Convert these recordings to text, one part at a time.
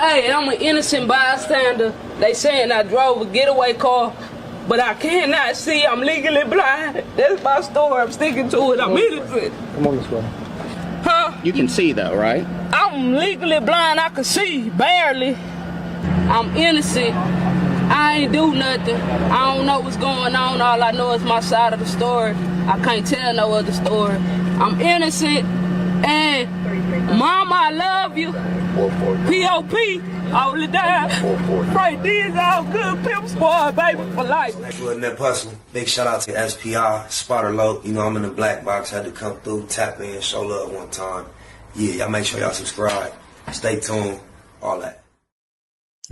Hey, I'm an innocent bystander. They saying I drove a getaway car, but I cannot see. I'm legally blind. That's my story. I'm sticking to it. I'm innocent. Come on this way. Huh? You can see though, right? I'm legally blind. I can see, barely. I'm innocent. I ain't do nothing. I don't know what's going on. All I know is my side of the story. I can't tell no other story. I'm innocent. And Mama, I love you. P.O.P. all the time. Right, these all good pimp squad, baby, for life. With Nip Hustle. Big shout out to SPI, Spotter Low. You know, I'm in the black box. Had to come through, tap in, show love one time. Yeah, y'all make sure y'all subscribe. Stay tuned. All that.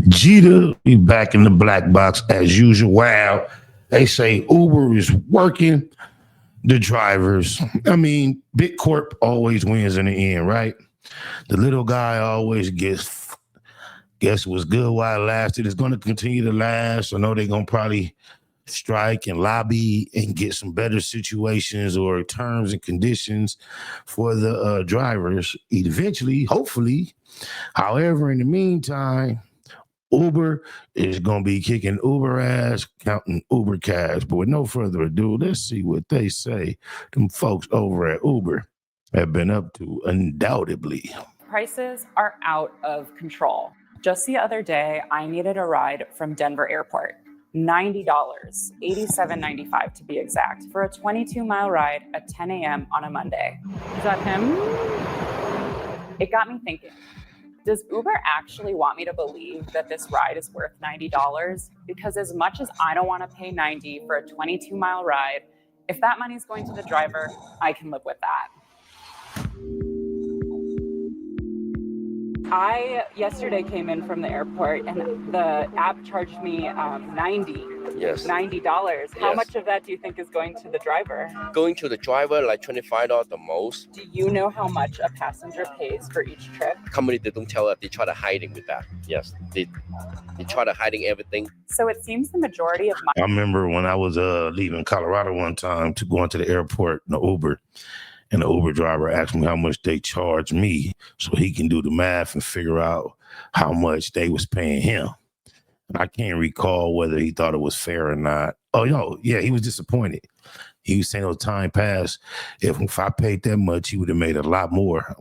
Jeter, we back in the black box as usual. Wow. They say Uber is working. The drivers, I mean, Big Corp always wins in the end, right? The little guy always gets, guess what's good while it lasted. It's going to continue to last. I know they're going to probably strike and lobby and get some better situations or terms and conditions for the drivers eventually, hopefully. However, in the meantime, Uber is going to be kicking Uber ass, counting Uber cash. But with no further ado, let's see what they say. Them folks over at Uber have been up to, undoubtedly. Prices are out of control. Just the other day, I needed a ride from Denver Airport. $90, $87.95 to be exact, for a 22-mile ride at 10 a.m. on a Monday. Is that him? It got me thinking. Does Uber actually want me to believe that this ride is worth $90? Because as much as I don't want to pay $90 for a 22-mile ride, if that money is going to the driver, I can live with that. I yesterday came in from the airport and the app charged me $90. Yes. $90. How Yes. much of that do you think is going to the driver? Going to the driver, like $25 the most. Do you know how much a passenger pays for each trip? Company, they don't tell us. They try to hiding with that. Yes, they try to hiding everything. So it seems the majority of my I remember when I was leaving Colorado one time to go into the airport in the Uber, and the Uber driver asked me how much they charged me so he can do the math and figure out how much they was paying him. And I can't recall whether he thought it was fair or not. Oh, no, yeah, he was disappointed. He was saying, time passed. If I paid that much, he would have made a lot more.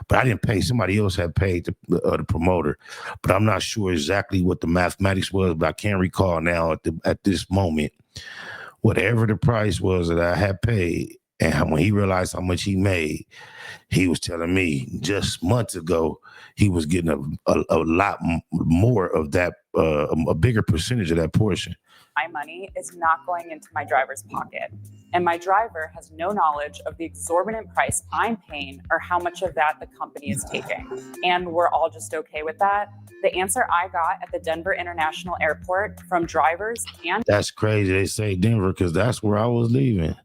But I didn't pay. Somebody else had paid the promoter. But I'm not sure exactly what the mathematics was, but I can't recall now at this moment. Whatever the price was that I had paid, and when he realized how much he made, he was telling me just months ago he was getting a lot more of that, a bigger percentage of that portion. My money is not going into my driver's pocket, and my driver has no knowledge of the exorbitant price I'm paying or how much of that the company is taking. And we're all just okay with that. The answer I got at the Denver International Airport from drivers and— That's crazy. They say Denver because that's where I was leaving.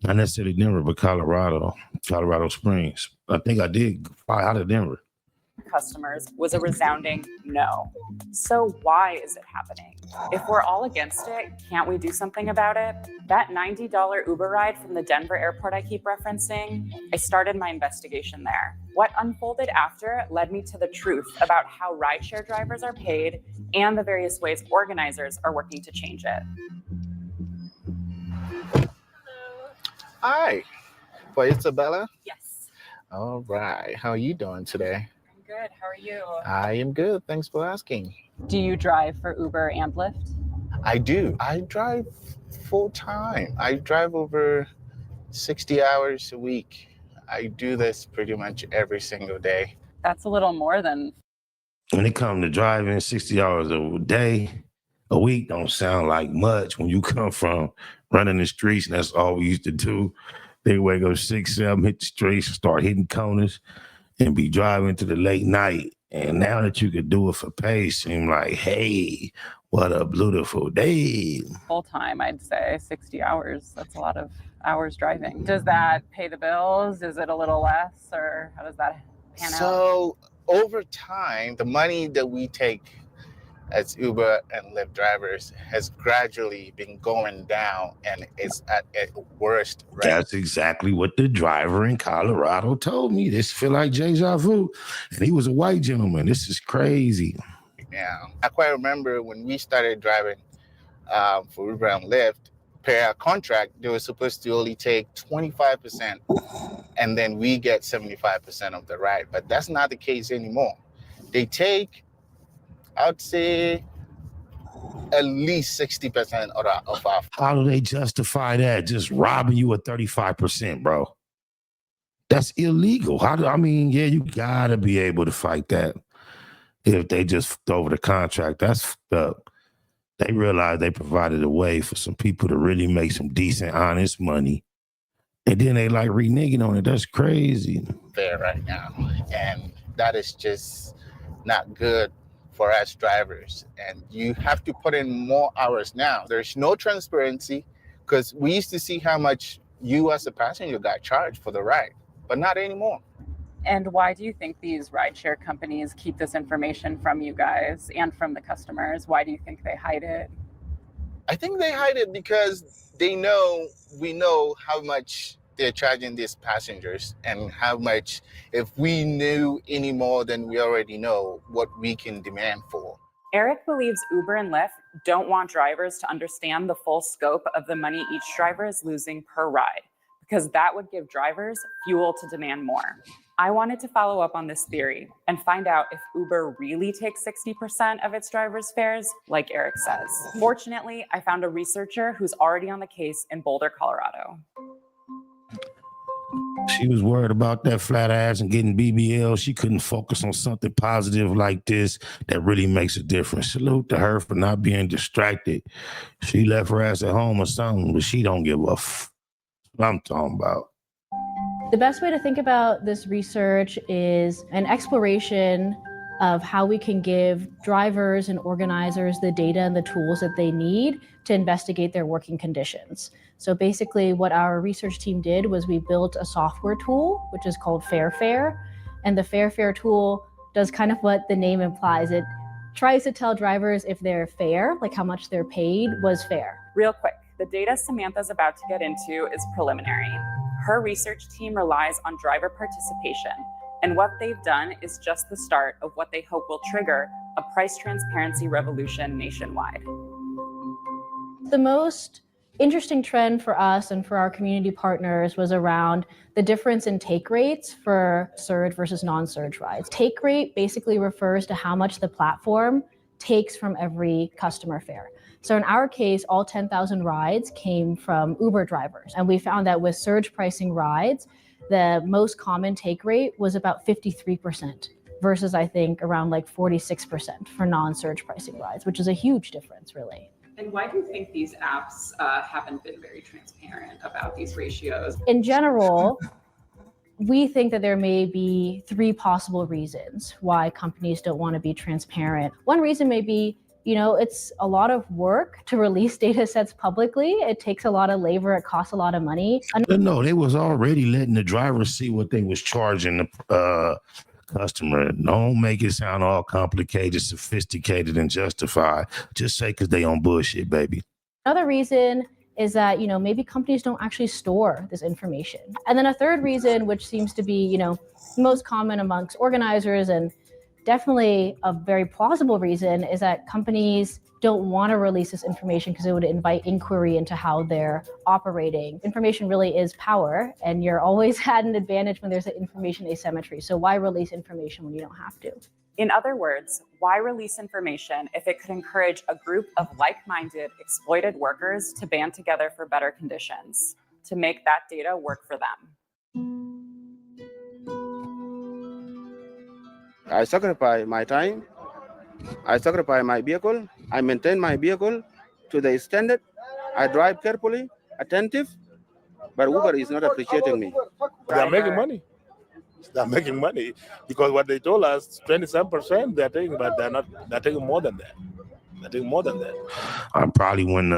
Not necessarily Denver, but Colorado Springs. I think I did fly out of Denver. customers was a resounding no. So why is it happening? If we're all against it, can't we do something about it? That $90 Uber ride from the Denver airport I keep referencing, I started my investigation there. What unfolded after led me to the truth about how rideshare drivers are paid and the various ways organizers are working to change it. Hi. Well, Isabella? Yes. All right. How are you doing today? I'm good. How are you? I am good. Thanks for asking. Do you drive for Uber and Lyft? I do. I drive full time. I drive over 60 hours a week. I do this pretty much every single day. That's a little more than... When it comes to driving 60 hours a day, a week don't sound like much when you come from running the streets, and that's all we used to do. They wake up 6, 7, hit the streets, start hitting corners, and be driving to the late night. And now that you could do it for pay, seem like, hey, what a beautiful day. Full time, I'd say 60 hours. That's a lot of hours driving. Does that pay the bills? Is it a little less, or how does that pan out? So over time, the money that we take as Uber and Lyft drivers has gradually been going down, and it's at its worst right That's exactly what the driver in Colorado told me. This feel like deja vu. And he was a white gentleman. This is crazy. now. I quite remember when we started driving for Uber and Lyft, per our contract, they were supposed to only take 25%, and then we get 75% of the ride. But that's not the case anymore. They take, I'd say, at least 60% of our. How do they justify that? Just robbing you at 35%, bro. That's illegal. Yeah, you gotta be able to fight that. If they just fucked over the contract, that's fucked up. They realized they provided a way for some people to really make some decent, honest money. And then they like reneging on it. That's crazy. There right now. And that is just not good for us drivers. And you have to put in more hours now. There's no transparency, because we used to see how much you as a passenger got charged for the ride, but not anymore. And why do you think these rideshare companies keep this information from you guys and from the customers? Why do you think they hide it? I think they hide it because we know how much they're charging these passengers, and how much, if we knew any more than we already know, what we can demand for. Eric believes Uber and Lyft don't want drivers to understand the full scope of the money each driver is losing per ride, because that would give drivers fuel to demand more. I wanted to follow up on this theory and find out if Uber really takes 60% of its drivers' fares, like Eric says. Fortunately, I found a researcher who's already on the case in Boulder, Colorado. She was worried about that flat ass and getting BBL. She couldn't focus on something positive like this that really makes a difference. Salute to her for not being distracted. She left her ass at home or something, but she don't give a f. What I'm talking about. The best way to think about this research is an exploration of how we can give drivers and organizers the data and the tools that they need to investigate their working conditions. So basically what our research team did was we built a software tool, which is called FairFare. And the FairFare tool does kind of what the name implies. It tries to tell drivers if they're fair, like how much they're paid was fair. Real quick, the data Samantha's about to get into is preliminary. Her research team relies on driver participation, and what they've done is just the start of what they hope will trigger a price transparency revolution nationwide. The most interesting trend for us and for our community partners was around the difference in take rates for surge versus non-surge rides. Take rate basically refers to how much the platform takes from every customer fare. So in our case, all 10,000 rides came from Uber drivers. And we found that with surge pricing rides, the most common take rate was about 53% versus I think around like 46% for non-surge pricing rides, which is a huge difference really. And why do you think these apps haven't been very transparent about these ratios? In general, we think that there may be three possible reasons why companies don't want to be transparent. One reason may be, it's a lot of work to release data sets publicly. It takes a lot of labor. It costs a lot of money. No, they was already letting the driver see what they was charging the customer. Don't make it sound all complicated, sophisticated, and justified. Just say because they on bullshit, baby. Another reason is that, maybe companies don't actually store this information. And then a third reason, which seems to be, most common amongst organizers and definitely a very plausible reason, is that companies don't want to release this information because it would invite inquiry into how they're operating. Information really is power, and you're always at an advantage when there's an information asymmetry. So why release information when you don't have to? In other words, why release information if it could encourage a group of like-minded exploited workers to band together for better conditions, to make that data work for them? I sacrifice my time, I sacrifice my vehicle, I maintain my vehicle to the standard, I drive carefully, attentive, but Uber is not appreciating me. They're making money. They're making money because what they told us, 27% they're taking, but they're taking more than that. They're taking more than that. Probably when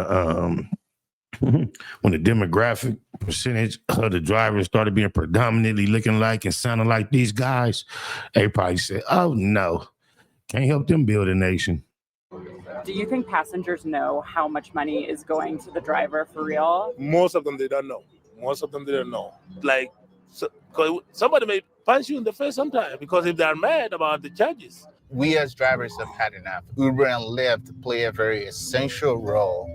the demographic percentage of the drivers started being predominantly looking like and sounding like these guys, they probably said, oh no, can't help them build a nation. Do you think passengers know how much money is going to the driver for real? Most of them, they don't know. Most of them, they don't know. Like, cause somebody may punch you in the face sometime because if they're mad about the charges. We as drivers have had enough. Uber and Lyft play a very essential role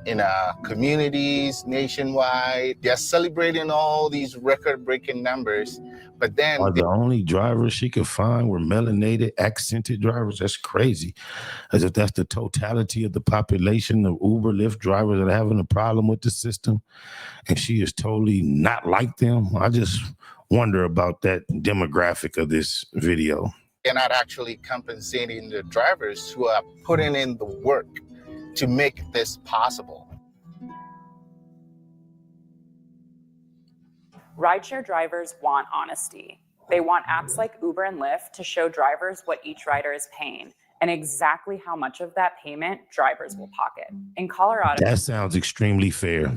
in our communities nationwide. They're celebrating all these record-breaking numbers, but then Are the only drivers she could find were melanated, accented drivers? That's crazy. As if that's the totality of the population of Uber, Lyft drivers that are having a problem with the system, and she is totally not like them. I just wonder about that demographic of this video. they're not actually compensating the drivers who are putting in the work to make this possible. Rideshare drivers want honesty. They want apps like Uber and Lyft to show drivers what each rider is paying and exactly how much of that payment drivers will pocket. In Colorado, That sounds extremely fair.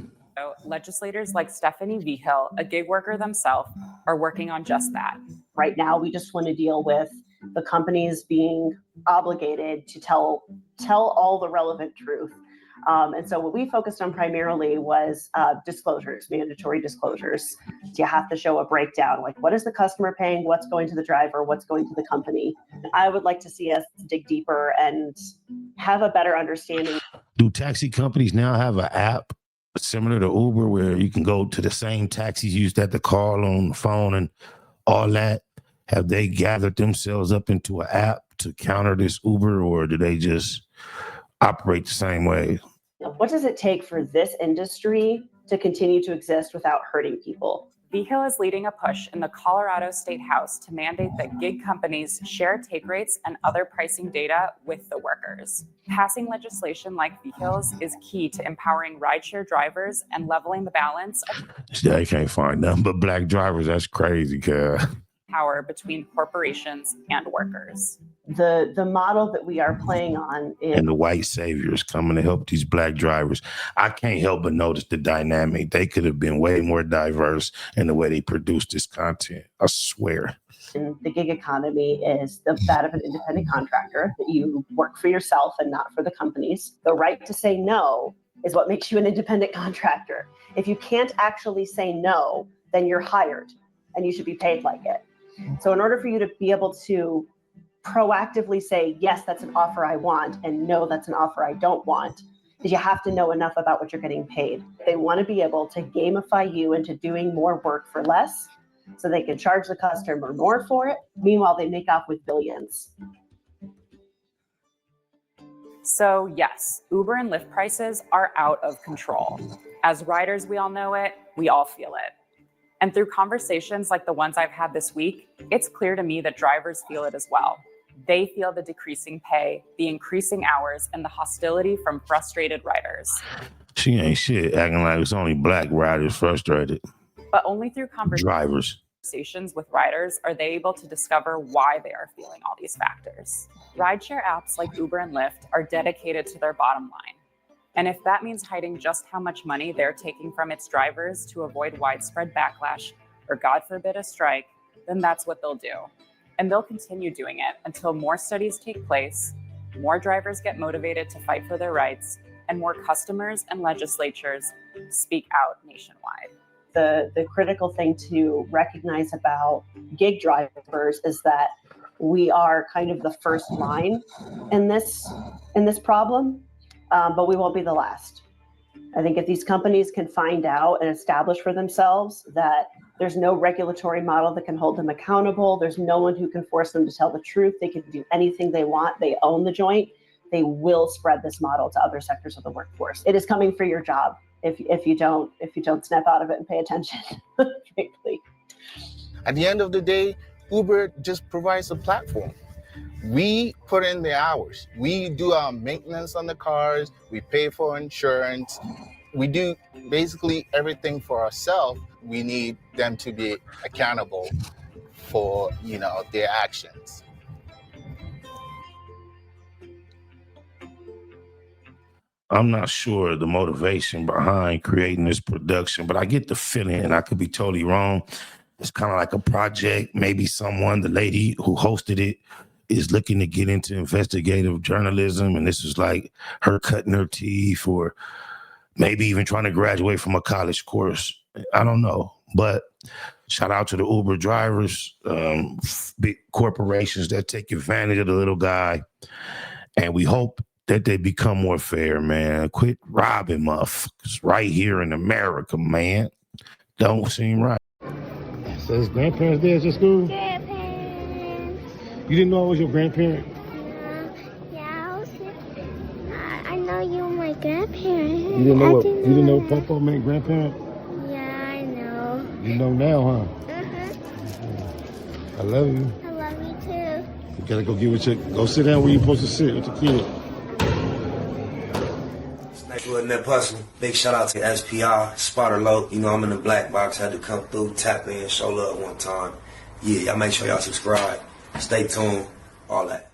legislators like Stephanie Vigil, a gig worker themselves, are working on just that. Right now, we just want to deal with the companies being obligated to tell all the relevant truth. And so what we focused on primarily was disclosures, mandatory disclosures. So you have to show a breakdown, like what is the customer paying, what's going to the driver, what's going to the company. I would like to see us dig deeper and have a better understanding. Do taxi companies now have an app similar to Uber where you can go to the same taxis you used to have to call on the phone and all that? Have they gathered themselves up into an app to counter this Uber, or do they just operate the same way? What does it take for this industry to continue to exist without hurting people? Vigil is leading a push in the Colorado State House to mandate that gig companies share take rates and other pricing data with the workers. Passing legislation like Vigil's is key to empowering rideshare drivers and leveling the balance of I can't find them, but black drivers, that's crazy, cuz. power between corporations and workers. The model that we are playing on is And the white saviors coming to help these black drivers. I can't help but notice the dynamic. They could have been way more diverse in the way they produced this content. I swear. in the gig economy is that of an independent contractor, that you work for yourself and not for the companies. The right to say no is what makes you an independent contractor. If you can't actually say no, then you're hired and you should be paid like it. So in order for you to be able to proactively say, yes, that's an offer I want, and no, that's an offer I don't want, is you have to know enough about what you're getting paid. They want to be able to gamify you into doing more work for less so they can charge the customer more for it. Meanwhile, they make off with billions. So yes, Uber and Lyft prices are out of control. As riders, we all know it, we all feel it. And through conversations like the ones I've had this week, it's clear to me that drivers feel it as well. They feel the decreasing pay, the increasing hours, and the hostility from frustrated riders. She ain't shit, acting like it's only black riders frustrated. But only through Drivers. conversations with riders are they able to discover why they are feeling all these factors. Rideshare apps like Uber and Lyft are dedicated to their bottom line. And if that means hiding just how much money they're taking from its drivers to avoid widespread backlash, or God forbid a strike, then that's what they'll do. And they'll continue doing it until more studies take place, more drivers get motivated to fight for their rights, and more customers and legislatures speak out nationwide. The critical thing to recognize about gig drivers is that we are kind of the first line in this problem. But we won't be the last. I think if these companies can find out and establish for themselves that there's no regulatory model that can hold them accountable, there's no one who can force them to tell the truth, they can do anything they want, they own the joint, they will spread this model to other sectors of the workforce. It is coming for your job if you don't snap out of it and pay attention, frankly. At the end of the day, Uber just provides a platform. We put in the hours. We do our maintenance on the cars. We pay for insurance. We do basically everything for ourselves. We need them to be accountable for, their actions. I'm not sure the motivation behind creating this production, but I get the feeling, and I could be totally wrong, it's kind of like a project. Maybe the lady who hosted it, is looking to get into investigative journalism, and this is like her cutting her teeth or maybe even trying to graduate from a college course. I don't know. But shout out to the Uber drivers, big corporations that take advantage of the little guy. And we hope that they become more fair, man. Quit robbing motherfuckers right here in America, man. Don't seem right. So his grandparents there at school? Grandparents. You didn't know I was your grandparent? Yeah, I know you're my grandparent. You didn't know Popo meant grandparent? Yeah, I know. You know now, huh? I love you. I love you too. You gotta go go sit down where you're supposed to sit with the kid. Wasn't that puzzle. Big shout out to SPR, Spotter Low. You know, I'm in the black box. Had to come through, tap in, show love one time. Yeah, y'all make sure y'all subscribe. Stay tuned. All that.